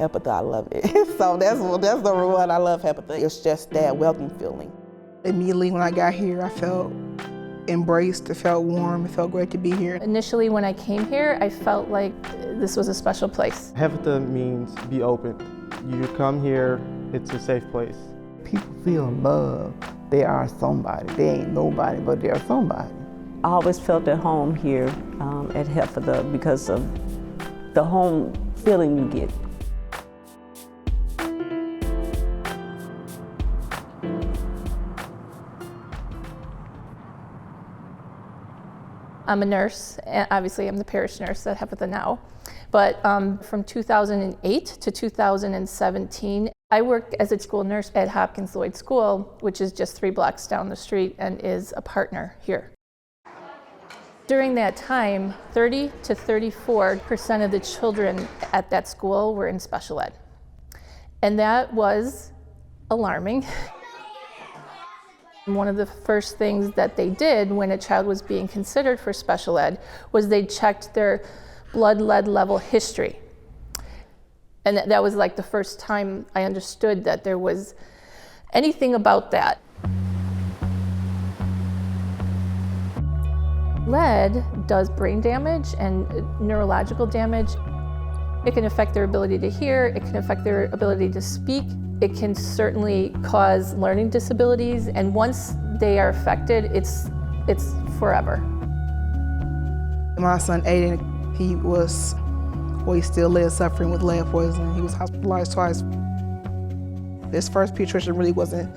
Hepatha, I love it. So that's number one. I love Hepatha. It's just that welcome feeling. Immediately when I got here, I felt embraced, it felt warm, it felt great to be here. Initially when I came here, I felt like this was a special place. Hepatha means be open. You come here, it's a safe place. People feel loved. They are somebody. They ain't nobody, but they're somebody. I always felt at home here at Hepatha because of the home feeling you get. I'm a nurse, and obviously I'm the parish nurse at Hepatha now. But from 2008 to 2017, I worked as a school nurse at Hopkins Lloyd School, which is just 3 blocks down the street and is a partner here. During that time, 30 to 34% of the children at that school were in special ed. And that was alarming. One of the first things that they did when a child was being considered for special ed was they checked their blood lead level history. And that was like the first time I understood that there was anything about that. Lead does brain damage and neurological damage. It can affect their ability to hear, it can affect their ability to speak. It can certainly cause learning disabilities, and once they are affected, it's forever. My son Aiden, he still is suffering with lead poisoning. He was hospitalized twice. This first pediatrician really wasn't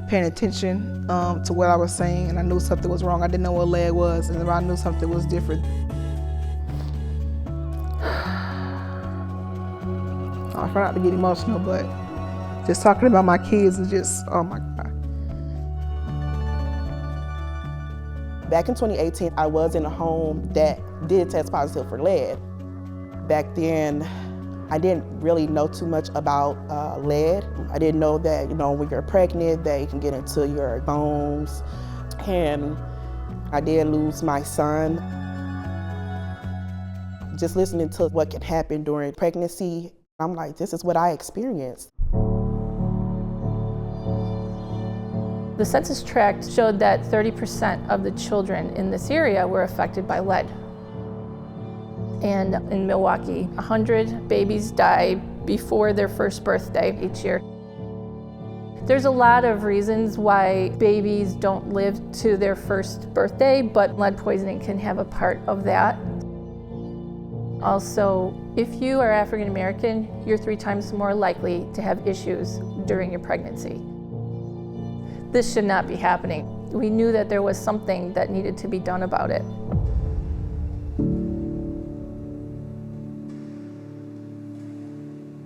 paying attention to what I was saying, and I knew something was wrong. I didn't know what lead was, and I knew something was different. I try not to get emotional, but just talking about my kids is just, oh my God. Back in 2018, I was in a home that did test positive for lead. Back then, I didn't really know too much about lead. I didn't know that, when you're pregnant, that it can get into your bones. And I did lose my son. Just listening to what can happen during pregnancy, I'm like, this is what I experienced. The census tract showed that 30% of the children in this area were affected by lead. And in Milwaukee, 100 babies die before their first birthday each year. There's a lot of reasons why babies don't live to their first birthday, but lead poisoning can have a part of that. Also, if you are African American, you're 3 times more likely to have issues during your pregnancy. This should not be happening. We knew that there was something that needed to be done about it.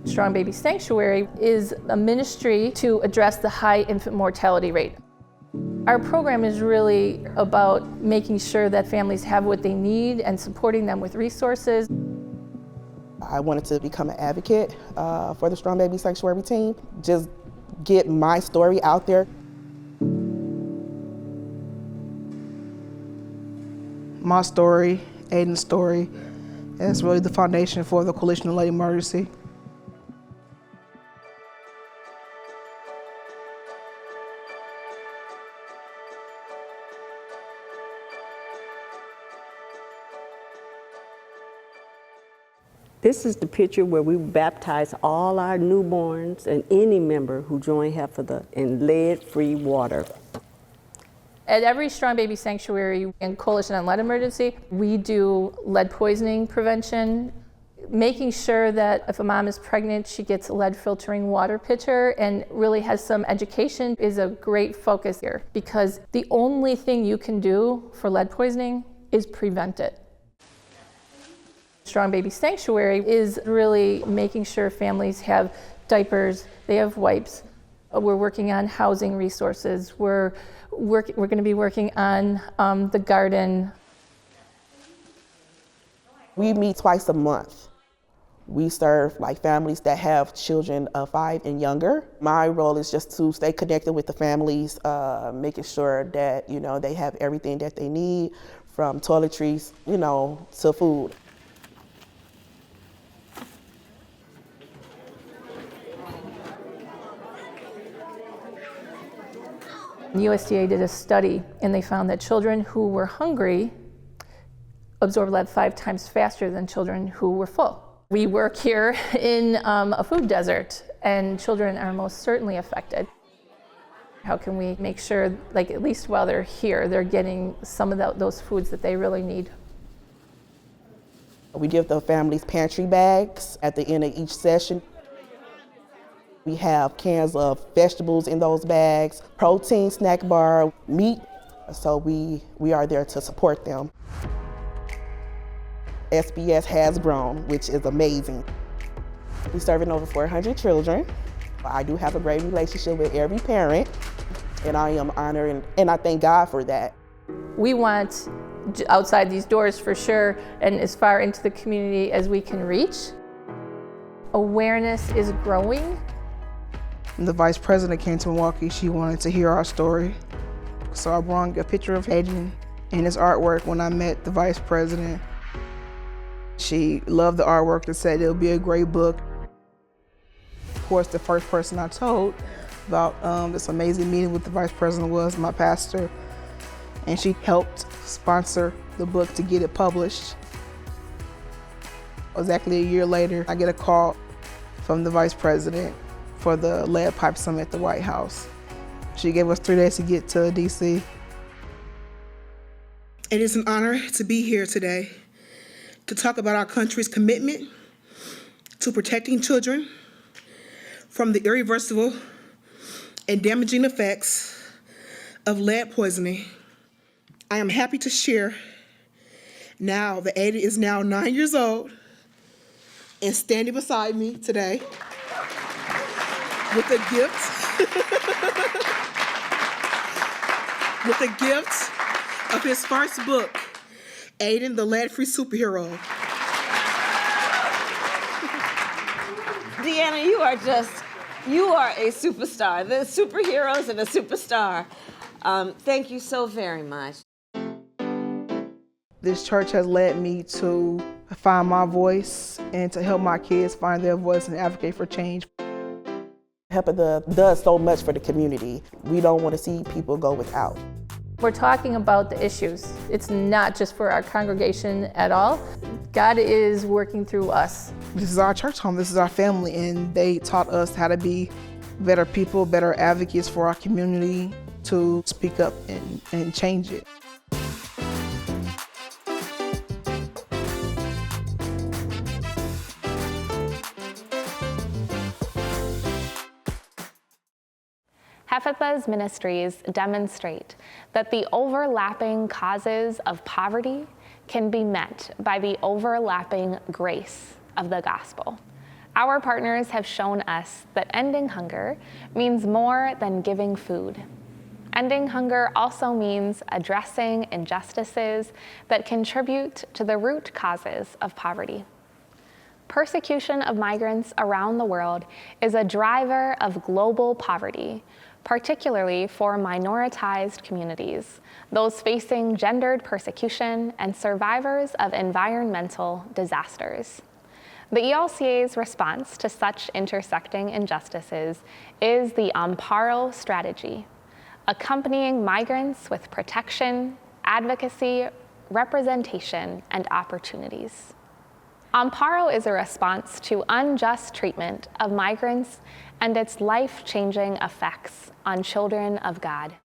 Strong Baby Sanctuary is a ministry to address the high infant mortality rate. Our program is really about making sure that families have what they need and supporting them with resources. I wanted to become an advocate for the Strong Baby Sanctuary team, just get my story out there. My story, Aiden's story, is really the foundation for the Coalition of Late Emergency. This is the picture where we baptize all our newborns and any member who joined Hepatha in lead-free water. At every Strong Baby Sanctuary and Coalition on Lead Emergency, we do lead poisoning prevention, making sure that if a mom is pregnant, she gets a lead filtering water pitcher and really has some education is a great focus here, because the only thing you can do for lead poisoning is prevent it. Strong Baby Sanctuary is really making sure families have diapers, they have wipes. We're working on housing resources. We're going to be working on the garden. We meet twice a month. We serve families that have children of 5 and younger. My role is just to stay connected with the families, making sure that they have everything that they need, from toiletries, to food. USDA did a study, and they found that children who were hungry absorbed lead 5 times faster than children who were full. We work here in a food desert, and children are most certainly affected. How can we make sure, like, at least while they're here, they're getting some of those foods that they really need? We give the families pantry bags at the end of each session. We have cans of vegetables in those bags, protein snack bar, meat. So we are there to support them. SBS has grown, which is amazing. We're serving over 400 children. I do have a great relationship with every parent, and I am honored and I thank God for that. We want outside these doors for sure, and as far into the community as we can reach. Awareness is growing. When the vice president came to Milwaukee, she wanted to hear our story. So I brought a picture of Aiden and his artwork when I met the vice president. She loved the artwork and said it'll be a great book. Of course, the first person I told about this amazing meeting with the vice president was my pastor, and she helped sponsor the book to get it published. Exactly a year later, I get a call from the vice president for the Lead Pipe Summit at the White House. She gave us 3 days to get to DC. It is an honor to be here today to talk about our country's commitment to protecting children from the irreversible and damaging effects of lead poisoning. I am happy to share now that Ada is now 9 years old and standing beside me today with a gift, with a gift of his first book, Aiden, the Lead-Free Superhero. Deanna, you are a superstar. The superheroes and a superstar. Thank you so very much. This church has led me to find my voice and to help my kids find their voice and advocate for change. HEPA does so much for the community. We don't want to see people go without. We're talking about the issues. It's not just for our congregation at all. God is working through us. This is our church home, this is our family, and they taught us how to be better people, better advocates for our community, to speak up and change it. HEPA's ministries demonstrate that the overlapping causes of poverty can be met by the overlapping grace of the gospel. Our partners have us us that ending hunger means more than giving food. Ending hunger also means addressing injustices that contribute to the root causes of poverty. Persecution of migrants around the world is a driver of global poverty, particularly for minoritized communities, those facing gendered persecution, and survivors of environmental disasters. The ELCA's response to such intersecting injustices is the Amparo strategy, accompanying migrants with protection, advocacy, representation, and opportunities. Amparo is a response to unjust treatment of migrants and its life-changing effects on children of God.